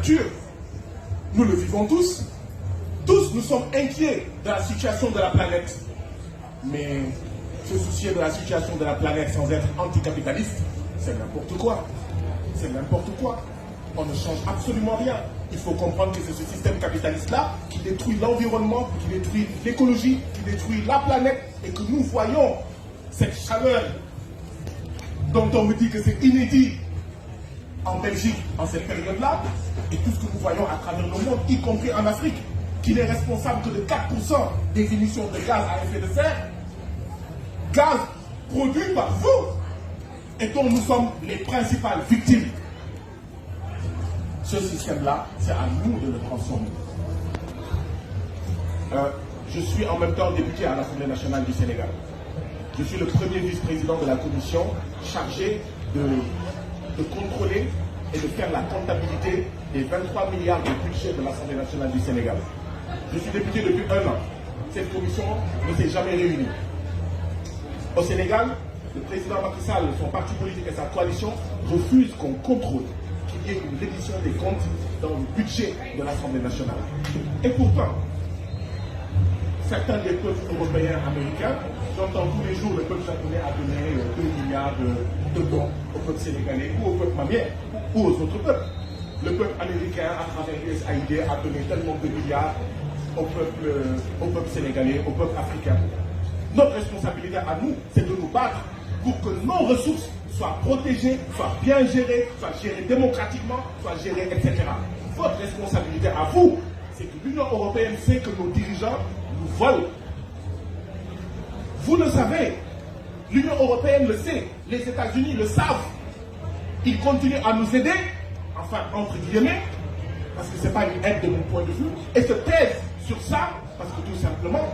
nature. Nous le vivons tous. Tous, nous sommes inquiets de la situation de la planète. Mais se soucier de la situation de la planète sans être anticapitaliste, c'est n'importe quoi. C'est n'importe quoi. On ne change absolument rien. Il faut comprendre que c'est ce système capitaliste-là qui détruit l'environnement, qui détruit l'écologie, qui détruit la planète, et que nous voyons cette chaleur dont on me dit que c'est inédit en Belgique en cette période-là, et tout ce que nous voyons à travers le monde, y compris en Afrique, qui n'est responsable que de 4% des émissions de gaz à effet de serre, gaz produit par vous, et dont nous sommes les principales victimes. Ce système-là, c'est à nous de le transformer. Je suis en même temps député à l'Assemblée nationale du Sénégal. Je suis le premier vice-président de la commission chargé de contrôler et de faire la comptabilité des 23 milliards de budget de l'Assemblée nationale du Sénégal. Je suis député depuis 1 an. Cette commission ne s'est jamais réunie. Au Sénégal, le président Macky Sall, son parti politique et sa coalition refusent qu'on contrôle qu'il y ait une reddition des comptes dans le budget de l'Assemblée nationale. Et pourtant, certains des peuples européens, américains, j'entends tous les jours le peuple japonais a donné 2 milliards de dons au peuple sénégalais ou au peuple malien ou aux autres peuples. Le peuple américain, à travers l'USAID, a donné tellement de milliards au peuple sénégalais, au peuple africain. Notre responsabilité à nous, c'est de nous battre pour que nos ressources soient protégées, soient bien gérées, soient gérées démocratiquement, soient gérées, etc. Votre responsabilité à vous, c'est que l'Union européenne sait que nos dirigeants nous volent. Vous le savez, l'Union européenne le sait, les États-Unis le savent. Ils continuent à nous aider, enfin entre guillemets, parce que ce n'est pas une aide de mon point de vue, et se taisent sur ça, parce que tout simplement,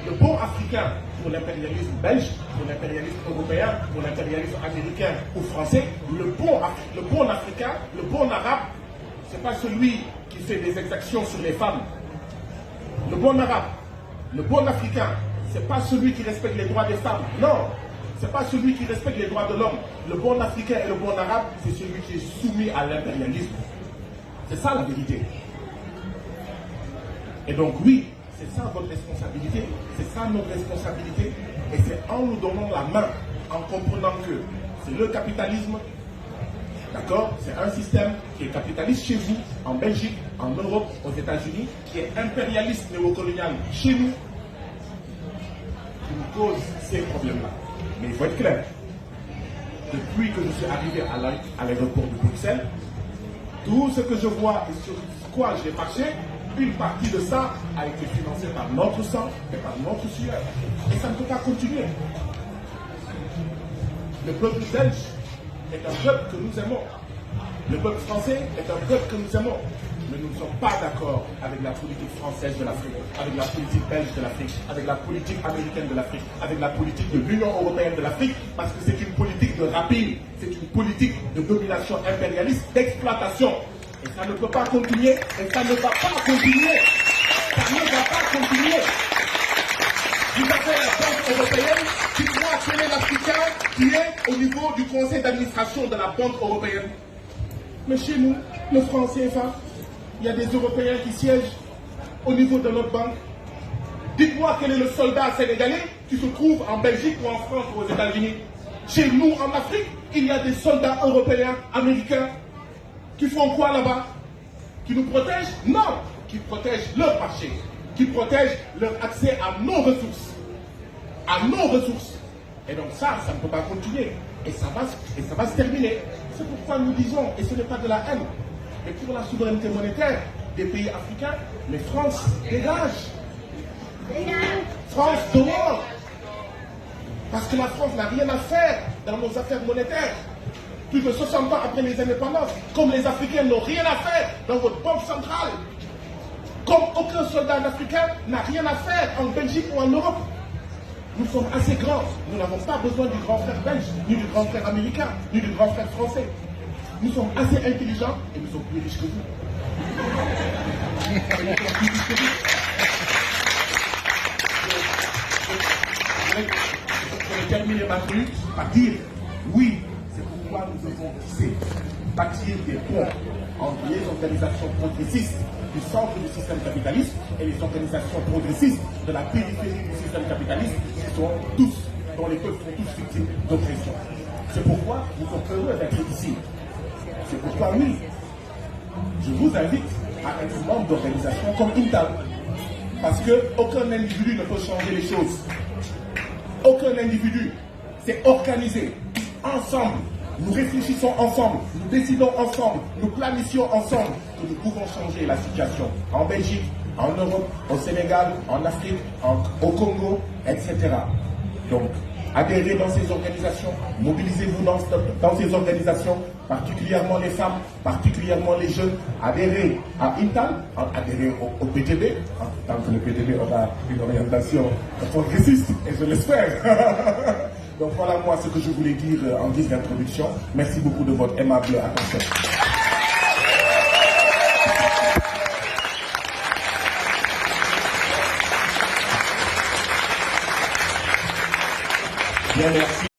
le bon africain pour l'impérialisme belge, pour l'impérialisme européen, pour l'impérialisme américain ou français, le bon africain, le bon arabe, ce n'est pas celui qui fait des exactions sur les femmes. Le bon arabe, le bon africain, ce n'est pas celui qui respecte les droits des femmes. Non, ce n'est pas celui qui respecte les droits de l'homme. Le bon africain et le bon arabe, c'est celui qui est soumis à l'impérialisme. C'est ça la vérité. Et donc oui, c'est ça votre responsabilité, c'est ça notre responsabilité, et c'est en nous donnant la main, en comprenant que c'est le capitalisme, d'accord, c'est un système qui est capitaliste chez vous, en Belgique, en Europe, aux États-Unis, qui est impérialiste néocolonial chez nous, qui nous cause ces problèmes-là. Mais il faut être clair, depuis que je suis arrivé à l'aéroport de Bruxelles, tout ce que je vois et sur quoi j'ai marché, une partie de ça a été financée par notre sang et par notre sueur. Et ça ne peut pas continuer. Le peuple belge est un peuple que nous aimons. Le peuple français est un peuple que nous aimons. Mais nous ne sommes pas d'accord avec la politique française de l'Afrique, avec la politique belge de l'Afrique, avec la politique américaine de l'Afrique, avec la politique de l'Union européenne de l'Afrique, parce que c'est une politique de rapine, c'est une politique de domination impérialiste, d'exploitation. Et ça ne peut pas continuer, et ça ne va pas continuer. Ça ne va pas continuer. Vous avez la Banque européenne qui doit quel l'Africain qui est au niveau du conseil d'administration de la Banque européenne. Mais chez nous, le franc CFA, il y a des Européens qui siègent au niveau de notre banque. Dites-moi quel est le soldat sénégalais qui se trouve en Belgique ou en France ou aux États-Unis. Chez nous, en Afrique, il y a des soldats européens, américains, qui font quoi là-bas? Qui nous protègent? Non! Qui protègent leur marché, qui protègent leur accès à nos ressources. À nos ressources. Et donc ça ne peut pas continuer. Et ça va se terminer. C'est pourquoi nous disons, et ce n'est pas de la haine, mais pour la souveraineté monétaire des pays africains, mais France dégage. France dehors. Parce que la France n'a rien à faire dans nos affaires monétaires. Plus de 60 ans après les indépendances, comme les Africains n'ont rien à faire dans votre banque centrale, comme aucun soldat africain n'a rien à faire en Belgique ou en Europe. Nous sommes assez grands, nous n'avons pas besoin du grand frère belge, ni du grand frère américain, ni du grand frère français. Nous sommes assez intelligents et nous sommes plus riches que vous. Je vais terminer ma minute par dire, oui, c'est pourquoi nous devons tisser, bâtir des ponts entre les organisations progressistes du centre du système capitaliste et les organisations progressistes de la périphérie du système capitaliste dont les peuples sont tous victimes d'oppression. C'est pourquoi nous sommes heureux d'être ici. C'est pourquoi, oui, je vous invite à être membre d'organisations comme Intal. Parce qu'aucun individu ne peut changer les choses. Aucun individu. C'est organisé. Ensemble. Nous réfléchissons ensemble. Nous décidons ensemble. Nous planifions ensemble que nous pouvons changer la situation. En Belgique, en Europe, au Sénégal, en Afrique, au Congo, etc. Donc, adhérez dans ces organisations, mobilisez-vous dans ces organisations, particulièrement les femmes, particulièrement les jeunes. Adhérez à Intal, adhérez au PTB, tant que le PTB aura une orientation progressiste, et je l'espère. Donc voilà moi ce que je voulais dire en guise d'introduction. Merci beaucoup de votre aimable attention. Bien, merci.